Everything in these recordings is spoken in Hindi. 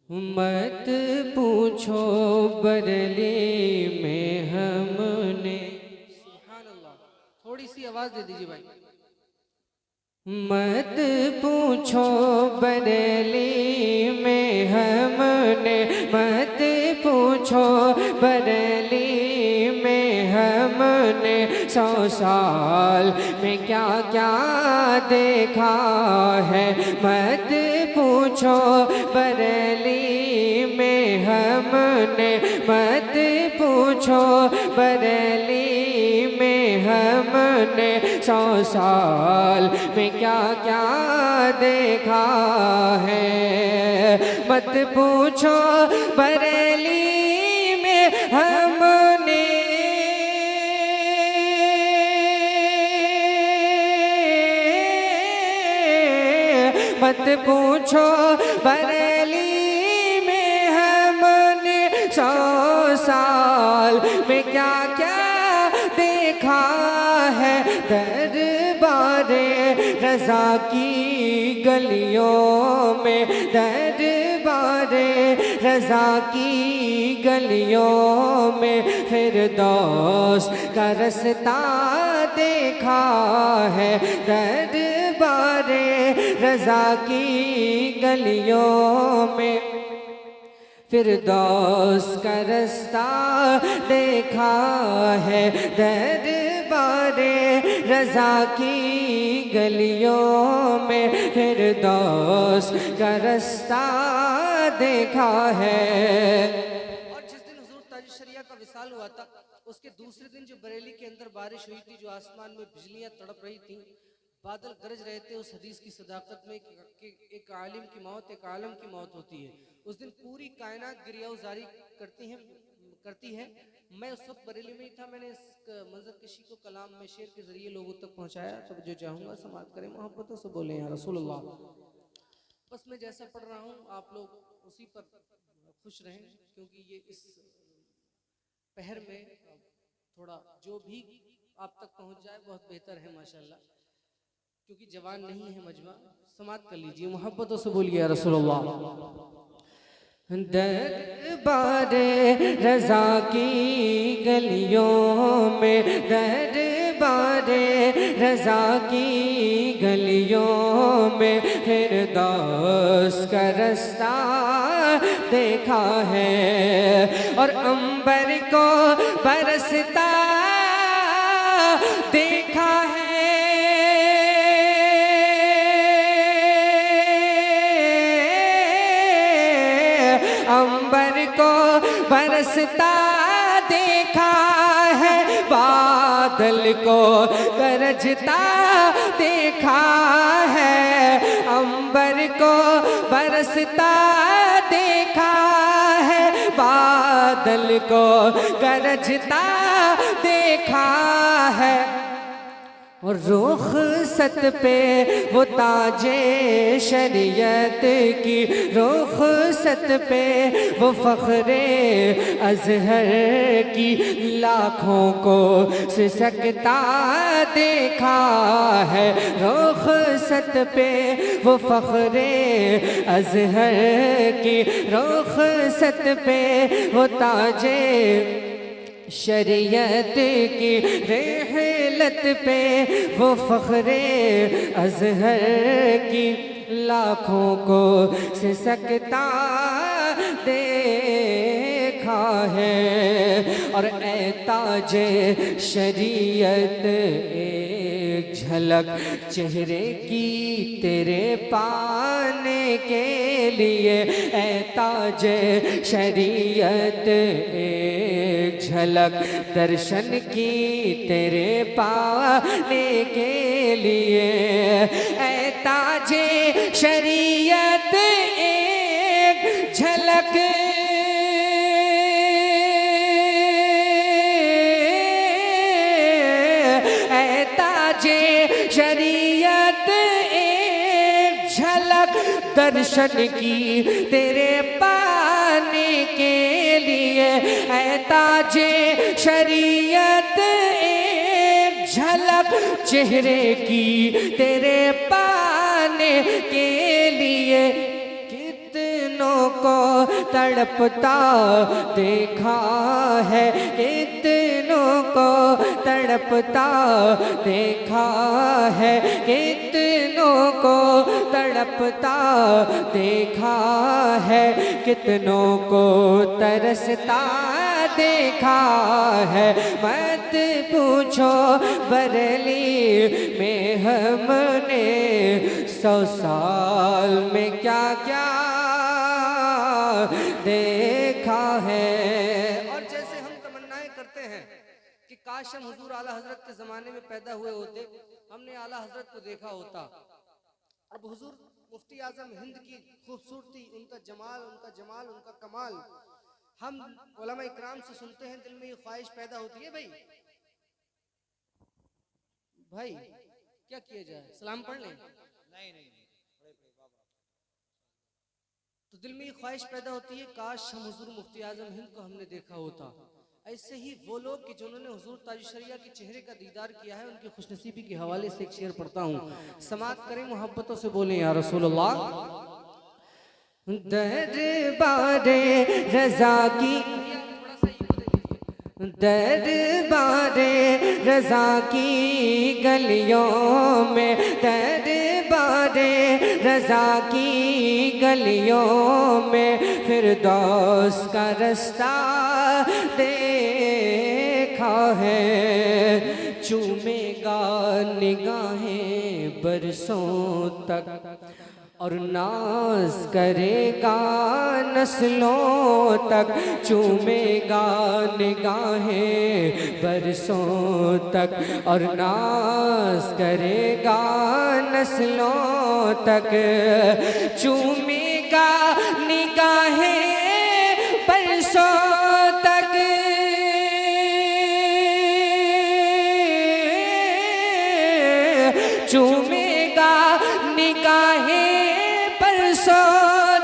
मत पूछो बरेली में हमने। सुभान अल्लाह, थोड़ी सी आवाज दे दीजिए भाई। मत पूछो बरेली में हमने, मत पूछो बरेली में हमने 100 साल में क्या क्या देखा है। मत पूछो बरेली में हमने, मत पूछो बरेली में हमने 100 साल में क्या क्या देखा है। मत पूछो बरेली में हमने, मत पूछो बरेली में हमने 100 साल में क्या क्या देखा है। दरबारे रज़ा की गलियों में, दरबारे रज़ा की गलियों में फिरदौस का रास्ता देखा है। दरबारे रज़ा की गलियों में फिरदौस का रास्ता देखा है। दरबारे रज़ा की गलियों में फिरदौस का रास्ता देखा है। और जिस दिन हुजूर ताज शरिया का विसाल हुआ था, उसके दूसरे दिन जो बरेली के अंदर बारिश हुई थी, जो आसमान में बिजलियां तड़प रही थी, बादल गरज रहे थे, उस हदीस की सदाकत में कि एक आलिम की मौत एक आलम की मौत होती है। उस दिन पूरी कायनात गिरियाज़ारी करती है। मैं उस वक्त बरेली में ही था। मैंने इस मंजर कशी को कलाम में शेर के जरिए लोगों तक पहुंचाया। तो जो चाहूँगा समाप्त करें, मोहब्बतों से बोले या रसूलुल्लाह। बस मैं जैसा पढ़ रहा हूँ आप लोग उसी पर खुश रहें, क्योंकि ये इस पहर में थोड़ा जो भी आप तक पहुंच जाए बहुत बेहतर है माशाल्लाह, क्योंकि जवान नहीं है मजमा। समाप्त कर लीजिए, मोहब्बतों से बोलिए या रसूलुल्लाह। दरबारे रज़ा की गलियों में, दरबारे रज़ा की गलियों में फिरदौस का रास्ता देखा है। और अंबर को बरसता देखा है। अंबर को बरसता देखा है, बादल को गरजता देखा है। अंबर को बरसता देखा है, बादल को गरजता देखा है। और रुखसत पे वो ताजे शरीयत की, रुखसत पे वो फ़ख्रे अज़हर की लाखों को सिसकता देखा है। रुखसत पे वो फ़ख्रे अज़हर की, रुखसत पे वो ताजे शरीयत की, रहलत पे वो फ़ख्रे अज़हर की लाखों को सिसकता देखा है। और ए ताजे शरीयत एक झलक चेहरे की तेरे पाने के लिए, ए ताजे शरीयत एक झलक दर्शन की तेरे पाने के लिए, ए ताजे शरीयत एक झलक शरीयत एक झलक दर्शन की तेरे पाने के लिए, ऐ ताजे शरीयत एक झलक चेहरे की तेरे पाने के लिए। कितनों को तड़पता देखा है, कितनों को तड़पता देखा है, कितनों को तड़पता देखा है, कितनों को तरसता देखा है। मत पूछो बरेली में हमने 100 साल में क्या क्या देखा है। और जैसे हम तमन्नाएं करते हैं कि काश हम हुजूर आला हजरत के जमाने में पैदा हुए होते, हमने आला हजरत को देखा होता। अब हुजूर मुफ्ती आजम हिंद की खूबसूरती, उनका जमाल, उनका कमाल हम उलमा इकराम से सुनते हैं, दिल में ये ख्वाहिश पैदा होती है, भाई क्या किया जाए, सलाम पढ़ लें? नहीं, तो दिल में ये ख्वाहिश पैदा होती है काश हम हुजूर मुफ्ती आजम हिंद को हमने देखा होता। ऐसे ही वो लोग कि जिन्होंने हुजूर ताज शरिया के चेहरे का दीदार किया है, उनकी खुशनसीबी के हवाले से एक शेर पढ़ता हूँ, समात करें, मोहब्बतों से बोलें या रसूलुल्लाह। दरबारे रज़ा की, दरबारे रज़ा की गलियों में, दरबारे रज़ा की गलियों में फिरदौस का रास्ता देखा है। चूमेगा निगाहें बरसों तक और नाज करेगा नस्लों तक, चूमेगा निगाहें बरसों तक और नाज करेगा नस्लों तक, चूमेगा निगाहें बरसों तक, चूमेगा निगाहें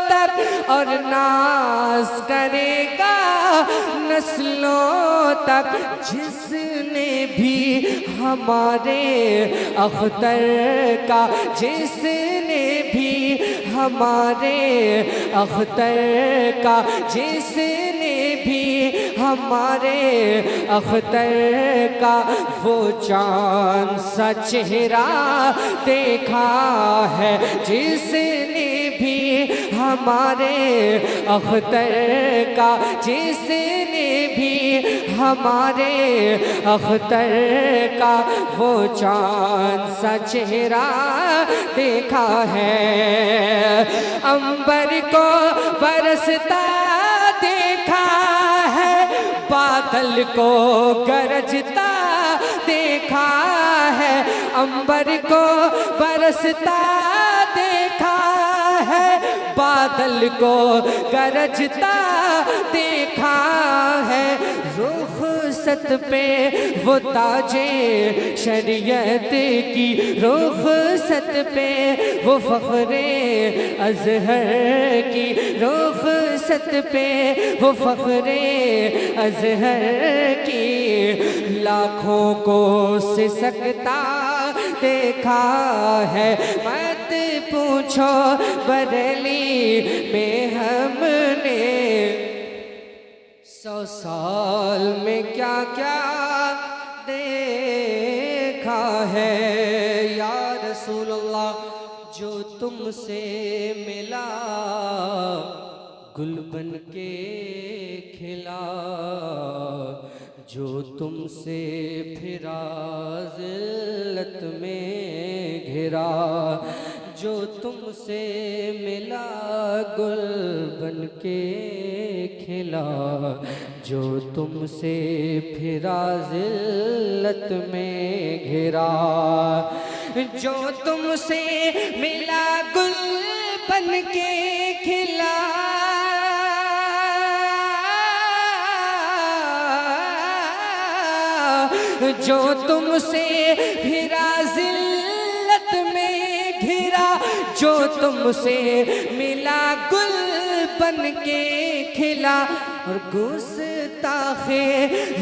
तक और नाज करेगा नस्लों तक। जिसने भी हमारे अख्तर का, जिसने भी हमारे अख्तर का, जिसने भी हमारे अख्तर का वो चांद सा चेहरा देखा है, जिसने भी हमारे अख्तर का, जिसने भी हमारे अख्तर का वो चांद सा चेहरा देखा है। अंबर को बरसता देखा है, बादल को गरजता देखा है, अंबर को बरसता देखा है, बादल को गरजता देखा है। रुखसत पे वो ताजे शरीयत की, रुखसत पे वो फख्रे अज़हर की, रुखसत पे वो फख्रे अज़हर की, लाखों को सिसकता देखा है। मत पूछो बरेली में हमने 100 साल में क्या क्या देखा है। या रसूलल्लाह, जो तुमसे मिला गुल बन के खिला, जो तुमसे फिरा ज़िल्लत में घिरा, जो तुमसे मिला गुल बन के खिला, जो तुमसे फिरा ज़िल्लत में घिरा, जो तुमसे मिला गुल बन के खिला, जो तुमसे फिरा ज़िल्लत में घिरा, जो तुमसे मिला गुल बन के खिला। और गुस्ताखे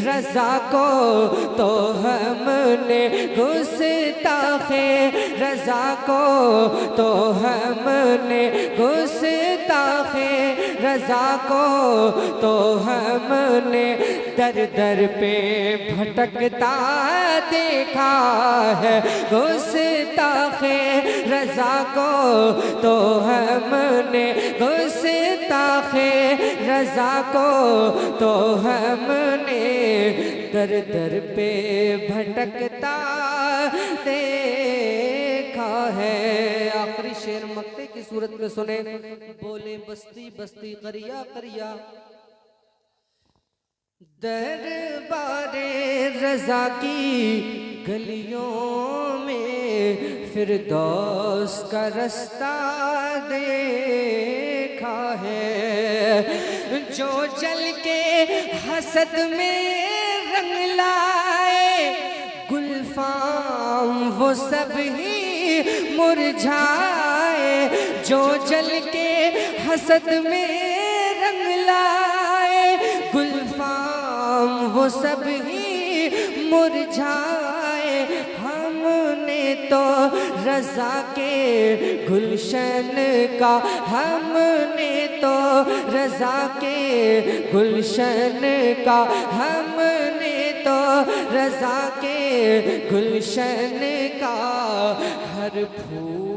रजा को तो हमने, गुस्ताखे रजा को तो हमने, गुस्ताखे रजा को तो हमने दर दर पे भटकता देखा है। गुस्ताखे रजा को तो हमने, गुस्ताखे रजा को तो हमने दर दर पे भटकता देखा है। आखिरी शेर मक्ते की सूरत में सुने। बोले बस्ती बस्ती करिया करिया, दरबारे रजा की गलियों में फिरदौस का रास्ता देखा है। जो जल के हसद में रंग लाए गुलफाम वो सब ही मुरझाए। जो जल के हसद में रंग लाए गुलफाम वो सब ही मुरझाए। हमने तो रजा के गुलशन का, हमने तो रजा के गुलशन का, हमने तो रजा के गुलशन का हर फूल